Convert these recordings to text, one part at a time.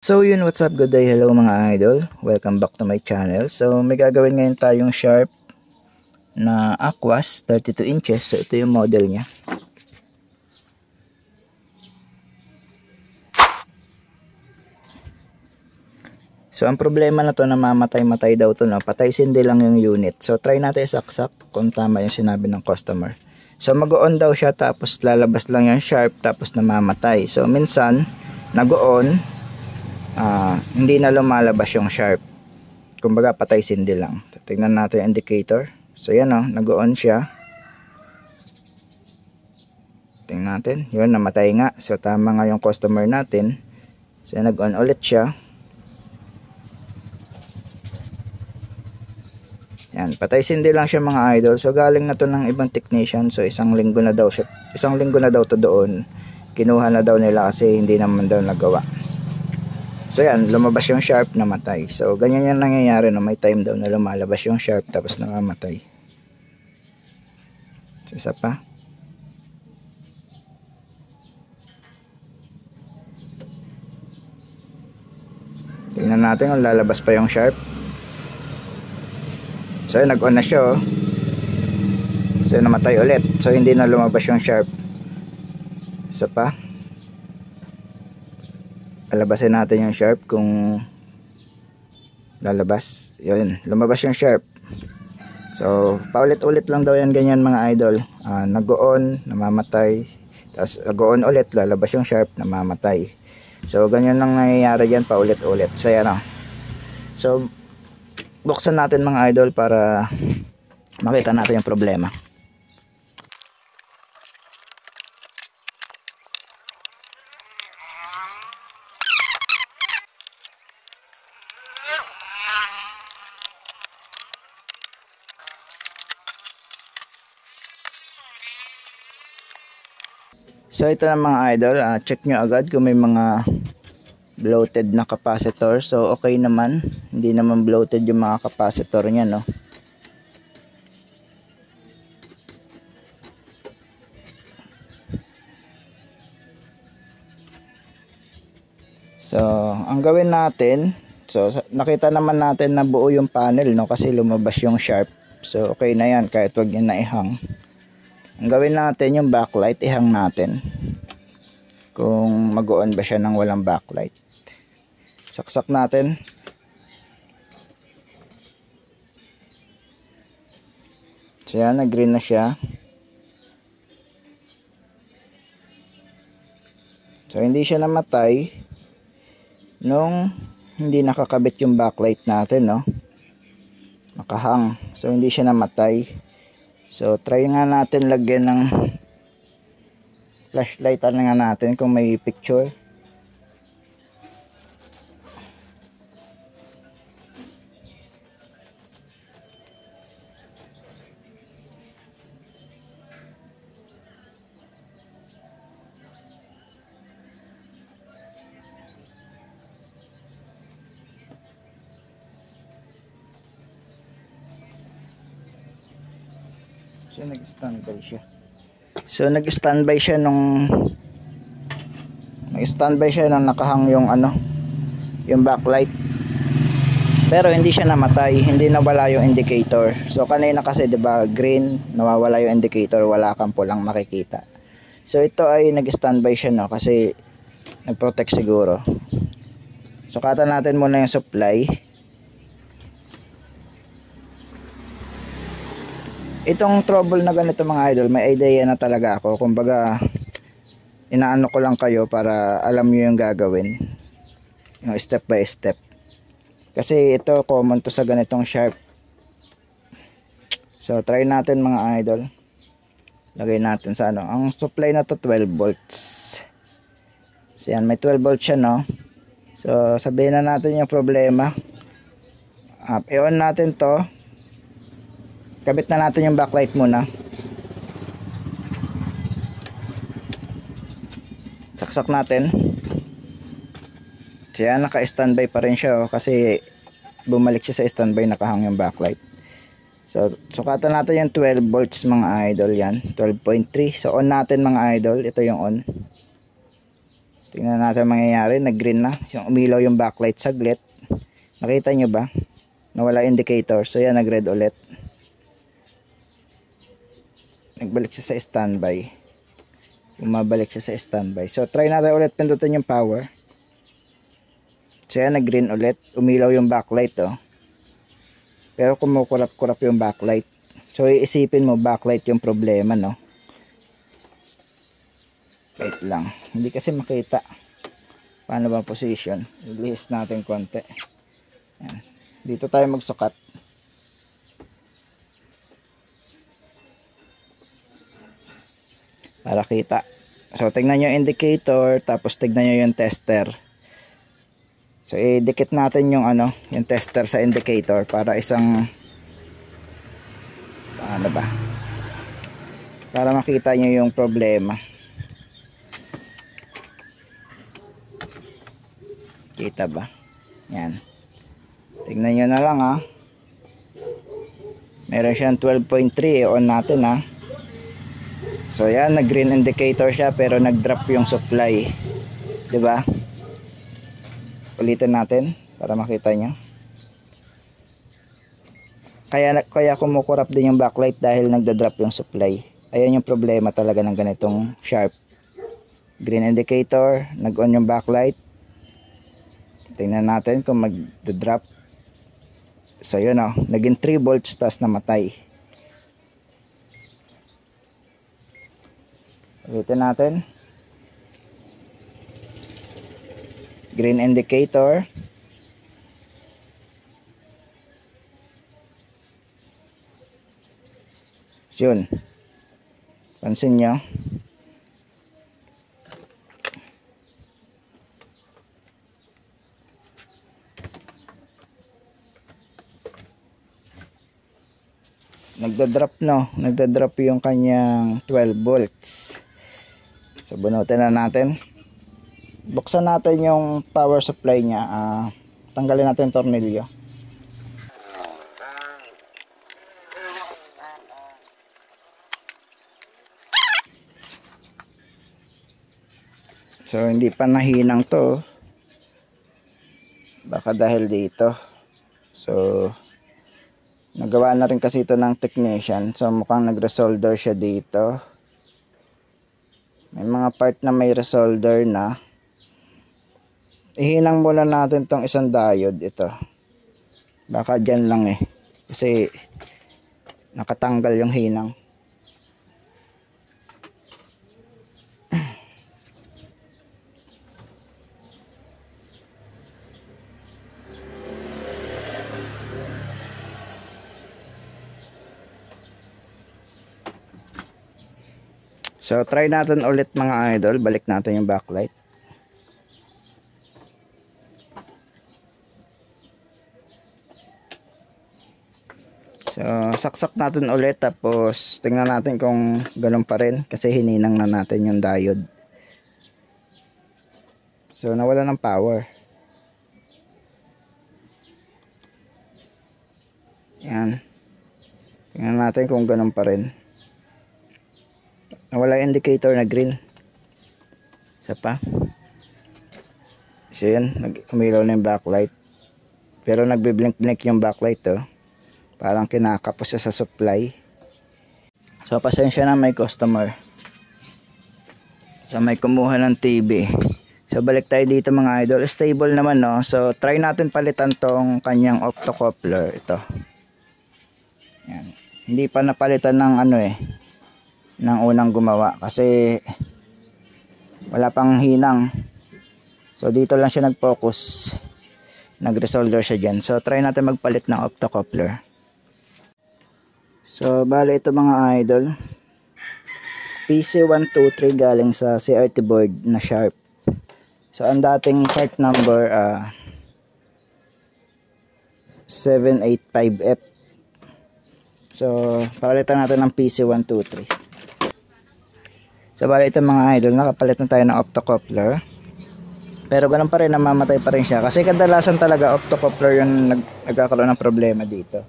So yun, what's up, good day, hello mga idol, welcome back to my channel. So may gagawin ngayon tayong Sharp na Aquas 32 inches. So ito yung model nya. So ang problema na to, namamatay-matay daw to, no? Patay sindi lang yung unit. So try natin saksak kung tama yung sinabi ng customer. So mag-on daw siya, tapos lalabas lang yung Sharp, tapos namamatay. So minsan nag-on, hindi na lumalabas yung Sharp, kumbaga patay sindi lang. Tignan natin yung indicator. So yan, nag-on siya. Tingnan natin, yun, namatay nga. So tama nga yung customer natin. So nag-on ulit siya. Yan, patay sindi lang siya mga idol. So galing na to ng ibang technician. So isang linggo na daw to doon. Kinuha na daw nila kasi hindi naman daw nagawa. So yan, lumabas yung Sharp, namatay. So ganyan yung nangyayari, no? May time daw na lumalabas yung Sharp tapos namamatay. So isa pa. Tingnan natin kung lalabas pa yung Sharp. So yun, nag-on na siya, So namatay ulit. So hindi na lumabas yung Sharp. Isa pa. Lalabasin natin yung Sharp kung lalabas. Yun, lumabas yung Sharp. So paulit-ulit lang daw yan, ganyan mga idol. Nag-on, namamatay. Tapos nag-on ulit, lalabas yung Sharp, namamatay. So ganyan lang nangyayari dyan, paulit-ulit. So yan, So buksan natin mga idol para makita natin yung problema. So ito na mga idol, check nyo agad kung may mga bloated na capacitor. So okay naman, hindi naman bloated yung mga capacitor nya, no. So ang gawin natin, so nakita naman natin na buo yung panel, no, kasi lumabas yung Sharp. So okay na yan, kahit wag nyo na ihang. Ang gawin natin, yung backlight, ihang natin kung mag-on ba siya ng walang backlight. Saksak natin. So yan, nag-green na siya. So hindi siya namatay nung hindi nakakabit yung backlight natin, no. Nakahang. So hindi siya namatay. So try nga natin lagyan ng flashlight, nga natin kung may picture. So nag-standby siya. nung nakahang yung yung backlight. Pero hindi siya namatay, hindi nawala yung indicator. So kanina kasi 'di ba, green, nawawala yung indicator, wala kang pulang makikita. So ito ay nag-standby siya, no, kasi nag-protect siguro. Sukatan natin muna yung supply. Itong trouble na ganito mga idol, may idea na talaga ako. Kumbaga inaano ko lang kayo para alam nyo yung gagawin, yung step by step. Kasi ito common to sa ganitong Sharp. So try natin mga idol. Lagay natin sa ang supply na to 12 volts. So yan, may 12 volts siya, no. So sabihin na natin yung problema. I-on natin to. Kabit na natin yung backlight muna. Saksak natin. So yan, naka-standby pa rin siya, kasi bumalik siya sa standby, nakahang yung backlight. So sukatan natin yung 12 volts mga idol, yan 12.3. So on natin mga idol, ito yung on. Tingnan natin ang mangyayari. Nag-green na. Yung umilaw yung backlight saglit. Nakita nyo ba? Nawala indicator. So yan, nag-red ulit. Nagbalik siya sa standby. Bumabalik siya sa standby. So try natin ulit pindutin yung power. So yan, nag-green ulit. Umilaw yung backlight, oh. Pero kumukurap-kurap yung backlight. So iisipin mo, backlight yung problema, no? Wait lang. Hindi kasi makita. Paano ba position? Release natin konti. Yan. Dito tayo magsukat. Para kita. So tignan nyo yung indicator. Tapos tignan nyo yung tester. So idikit natin yung yung tester sa indicator. Para isang ano ba? Para makita nyo yung problema. Kita ba? Yan. Tignan nyo na lang, ha. Meron siyang 12.3. On natin, ha. So yan, nag-green indicator siya pero nag-drop yung supply. 'Di ba? Ulitin natin para makita nyo. Kaya kumukurap din yung backlight dahil nagda-drop yung supply. Ayan yung problema talaga ng ganitong sharp. Green indicator, nag-on yung backlight. Tingnan natin kung mag-drop. So yun, naging 3 volts tas namatay. Ulitin natin. Green indicator. Yun. Pansin nyo. Nagda-drop, no? Nagda-drop yung kanyang 12 volts. So bunutin na natin. Buksan natin yung power supply niya. Tanggalin natin yung tornilyo. So hindi pa nahinang to. Baka dahil dito. So nagawa na rin kasi ito ng technician. So mukhang nag-resolder siya dito. May mga part na may resolder na. Ihinang muna natin tong isang diode ito. Baka dyan lang kasi nakatanggal yung hinang. So try natin ulit mga idol. Balik natin yung backlight. So saksak natin ulit. Tapos tingnan natin kung ganun pa rin. Kasi hininang na natin yung diode. So nawala ng power. Yan. Tingnan natin kung ganun pa rin. Nawala yung indicator na green. Isa pa. So yan, umilaw na yung backlight. Pero nagbiblink-blink yung backlight, parang kinakapos siya sa supply. So pasensya na, may customer. So may kumuha ng TV. So balik tayo dito mga idol. Stable naman, no. So try natin palitan tong kanyang optocoupler. Ito. Yan. Hindi pa napalitan ng ng unang gumawa kasi wala pang hinang. So dito lang siya nag-focus. Nag-resolder siya dyan. So try natin magpalit ng optocoupler. So bali ito mga idol, PC123 galing sa CRT board na Sharp. So ang dating part number 785F. So palitan natin ng PC123. So bali ito mga idol, nakapalit na tayo ng optocoupler. Pero ganun pa rin, namamatay pa rin siya. Kasi kadalasan talaga optocoupler yung nagkakaroon ng problema dito.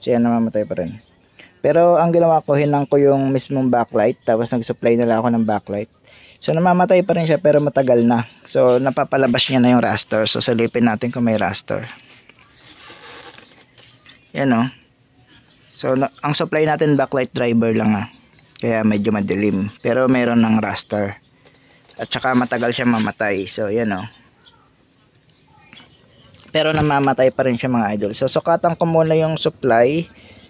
So yan, namamatay pa rin. Pero ang ginawa ko, hinang ko yung mismong backlight. Tapos nag-supply nila ako ng backlight. So namamatay pa rin siya pero matagal na. So napapalabas niya na yung raster. So salipin natin kung may raster. Yan o. So ang supply natin backlight driver lang kaya medyo madilim. Pero meron ng raster. At saka matagal siya mamatay. So yan o. Pero namamatay pa rin siya mga idol. So sukatan ko muna yung supply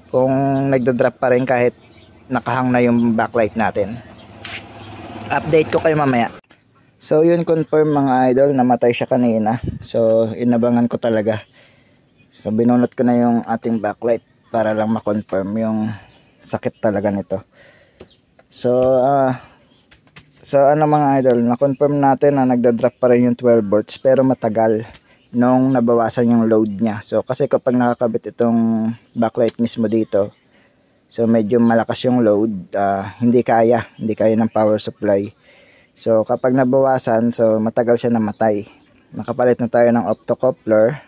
kung nagda-drop pa rin kahit nakahang na yung backlight natin. Update ko kayo mamaya. So yun, confirm mga idol, namatay siya kanina. So inabangan ko talaga. So binunot ko na yung ating backlight para lang ma-confirm yung sakit talaga nito. So ano mga idol, na-confirm natin na nagda-drop pa rin yung 12 volts pero matagal nung nabawasan yung load niya. So kasi kapag nakakabit itong backlight mismo dito, so medyo malakas yung load, hindi kaya ng power supply. So kapag nabawasan, so matagal siya namatay. Nakapalit na tayo ng optocoupler.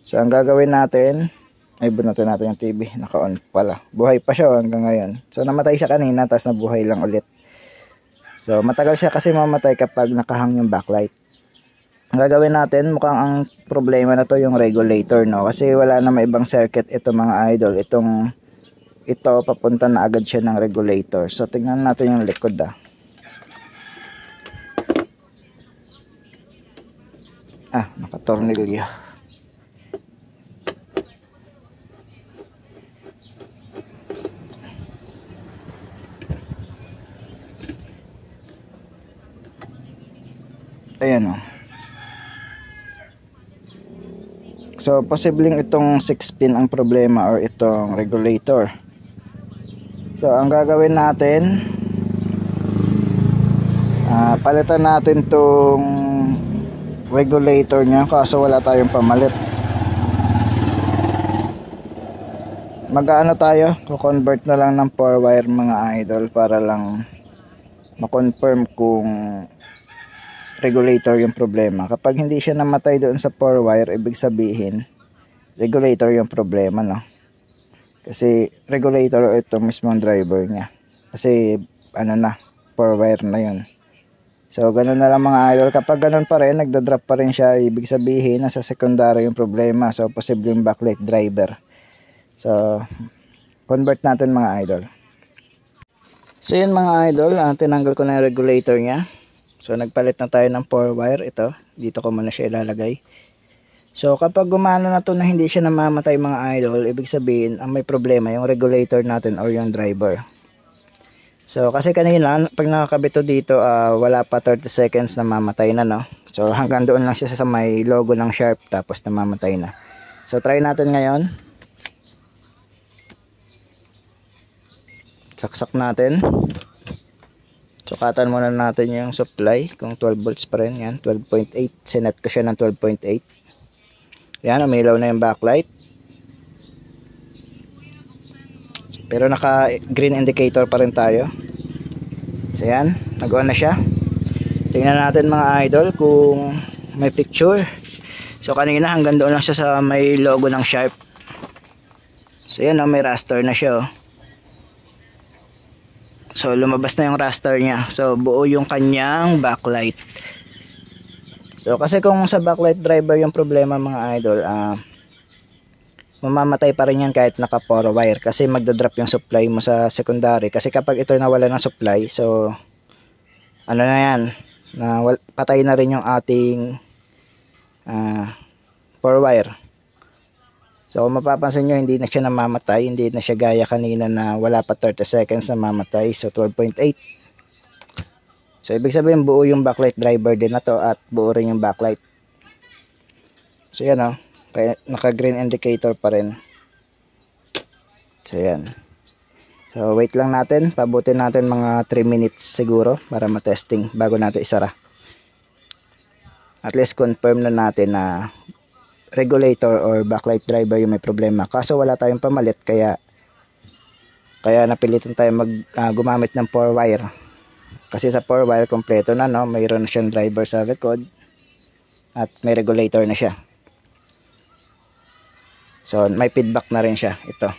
So ang gagawin natin ay bunutin natin yung TV. Naka-on pala, buhay pa siya hanggang ngayon. So namatay siya kanina tapos nabuhay lang ulit. So matagal siya kasi mamatay kapag nakahang yung backlight. Ang gagawin natin, mukhang ang problema na to yung regulator, no? Kasi wala na may ibang circuit ito mga idol. Ito papunta na agad siya ng regulator. So tingnan natin yung likod nakatornilyo. Ayan o. So posibleng itong 6-pin ang problema or itong regulator. So ang gagawin natin, palitan natin tong regulator nya kaso wala tayong pamalit. Mag-aano tayo, convert na lang ng 4 wire mga idol para lang ma-confirm kung regulator yung problema. Kapag hindi siya namatay doon sa 4 wire, ibig sabihin regulator yung problema, no? Kasi regulator ito mismo ang driver niya. Kasi 4 wire na yun. So ganun na lang mga idol. Kapag ganun pa rin, nagda-drop pa rin siya, ibig sabihin nasa secondary yung problema. So posible yung backlight driver. So convert natin mga idol. So yun mga idol, tinanggal ko na yung regulator niya. So nagpalit na tayo ng 4 wire. Ito, dito ko muna siya ilalagay. So kapag gumana na to na hindi siya namamatay mga idol, ibig sabihin ang may problema yung regulator natin or yung driver. So kasi kanina pag nakakabit to dito, wala pa 30 seconds na mamatay na, no. So hanggang doon lang siya sa may logo ng Sharp tapos namamatay na. So try natin ngayon. Saksak natin. Sukatan muna natin yung supply kung 12 volts pa rin. Yan, 12.8. Sinet ko siya ng 12.8. Yan, umilaw na yung backlight. Pero naka green indicator pa rin tayo. So yan, nag-on na siya. Tingnan natin mga idol kung may picture. So kanina hanggang doon lang siya sa may logo ng Sharp. So yan, may raster na siya. So lumabas na yung raster niya. So buo yung kanyang backlight. So kasi kung sa backlight driver yung problema mga idol, mamamatay pa rin yan kahit naka 4 wire kasi magdadrop yung supply mo sa secondary. Kasi kapag ito nawala ng supply, so ano na yan, patay na rin yung ating 4 wire. So kung mapapansin nyo, hindi na siya namamatay, hindi na siya gaya kanina na wala pa 30 seconds na mamatay. So 12.8. So ibig sabihin buo yung backlight driver din na to at buo rin yung backlight. So yan kaya naka green indicator pa rin. So yan. So wait lang natin, pabutin natin mga 3 minutes siguro para matesting bago natin isara. At least confirm na natin na regulator or backlight driver yung may problema. Kaso wala tayong pamalit kaya napilitan tayo gumamit ng 4 wire. Kasi sa 4 wire kompleto na, no, mayroon na siyang driver sa likod at may regulator na siya. So may feedback na rin siya ito.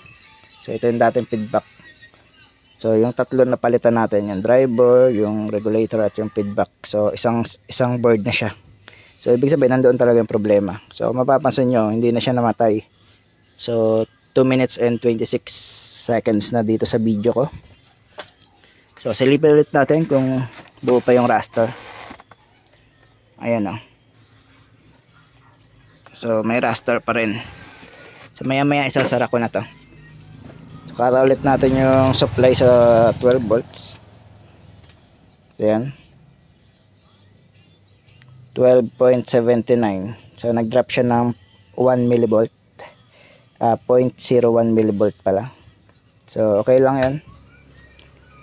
So ito yung dating feedback. So yung tatlo na palitan natin, yung driver, yung regulator at yung feedback. So isang board na siya. So ibig sabihin nandoon talaga yung problema. So mapapansin nyo, hindi na siya namatay. So 2 minutes and 26 seconds na dito sa video ko. So silipin ulit natin kung buo pa yung raster. Ayan o. So may raster pa rin. So maya maya isasara ko na to. So kara ulit natin yung supply sa 12 volts. So yan, 12.79. So nag-drop siya ng 1 millivolt, 0.01 millivolt pala. So okay lang yan,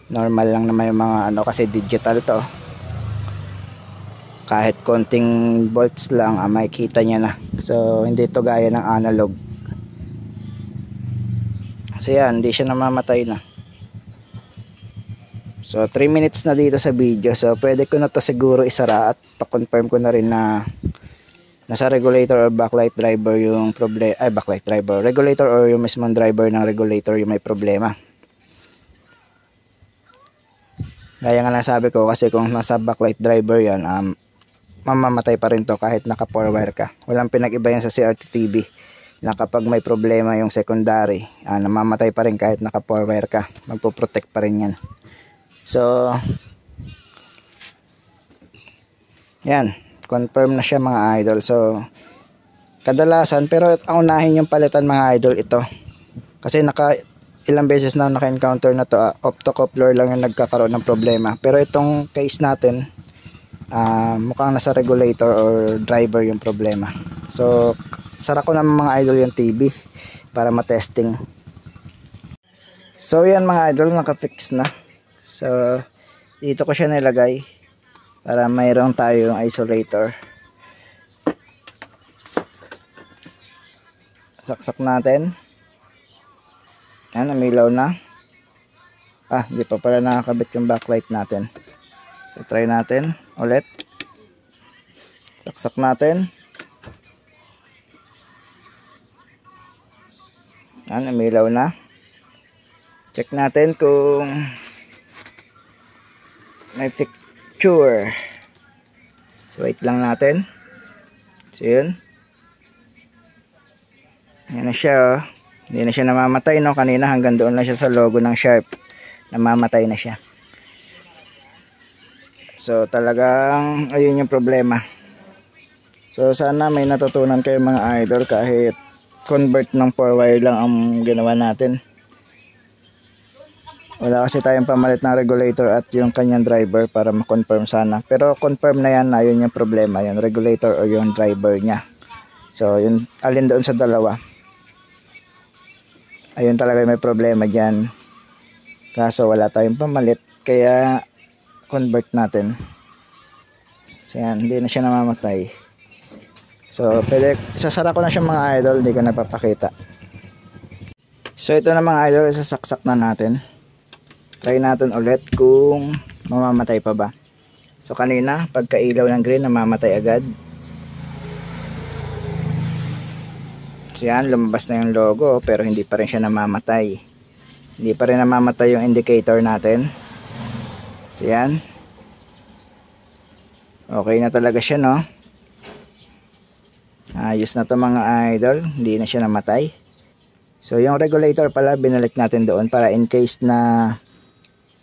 normal lang naman yung mga ano, kasi digital to. Kahit konting volts lang makikita niya na. So hindi to gaya ng analog. So yan, hindi siya namamatay na. So 3 minutes na dito sa video. So pwede ko na to siguro isara at pa-confirm ko na rin na nasa regulator or backlight driver yung problema. Ay, backlight driver, regulator or yung mismong driver ng regulator yung may problema. Gaya nga nasabi ko, kasi kung nasa backlight driver yan, mamamatay pa rin to kahit naka 4 wire ka. Walang pinag-iba yan sa CRT TV na kapag may problema yung secondary, namamatay pa rin kahit naka 4 wire ka. Magpo-protect pa rin yan. So yan, confirm na siya mga idol. So kadalasan, pero ang unahin yung palitan mga idol ito, kasi ilang beses na naka-encounter na to, optocoupler lang yung nagkakaroon ng problema. Pero itong case natin, mukhang nasa regulator or driver yung problema. So sara ko naman mga idol yung TV para matesting. So yan mga idol, naka-fix na. So dito ko siya nilagay para mayroon tayong isolator. Saksak natin. Yan, umilaw na. Hindi pa pala nakakabit yung backlight natin. So try natin ulit. Saksak natin. Yan, umilaw na. Check natin kung may picture. So wait lang natin. So yun. Yan na siya. Hindi na siya namamatay, no? Kanina hanggang doon lang siya sa logo ng Sharp. Namamatay na siya. So talagang ayun yung problema. So sana may natutunan kayo mga idol, kahit convert ng 4 wire lang ang ginawa natin. Wala kasi tayong pamalit ng regulator at yung kanyang driver para ma-confirm sana. Pero confirm na yan, ayun yung problema, yung regulator o yung driver niya. So yun, alin doon sa dalawa, ayun talaga may problema dyan. Kaso wala tayong pamalit, kaya convert natin. So yan, hindi na siya namamatay. So pwede, sasara ko na siya mga idol, hindi ko napapakita. So ito na mga idol, isasaksak na natin. Try natin ulit kung mamamatay pa ba. So kanina pagka ilaw ng green, namamatay agad. So yan, lumabas na yung logo, pero hindi pa rin siya namamatay. Hindi pa rin namamatay yung indicator natin. So yan, okay na talaga siya, no? Ayos na to mga idol, hindi na siya namatay. So yung regulator pala, binalik natin doon para in case na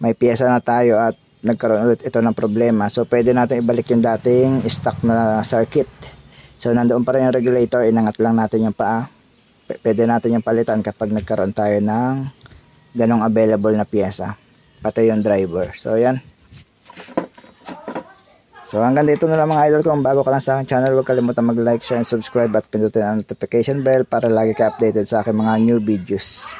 may piyesa na tayo at nagkaroon ulit ito ng problema. So pwede natin ibalik yung dating stock na circuit. So nandoon pa rin yung regulator, inangat lang natin yung paa. Pwede natin yung palitan kapag nagkaroon tayo ng ganong available na piyesa, pati yung driver. So yan. So hanggang dito na lang mga idol. Kung bago ka lang sa aking channel, huwag kalimutan mag-like, share, and subscribe at pindutin ang notification bell para lagi ka updated sa aking mga new videos.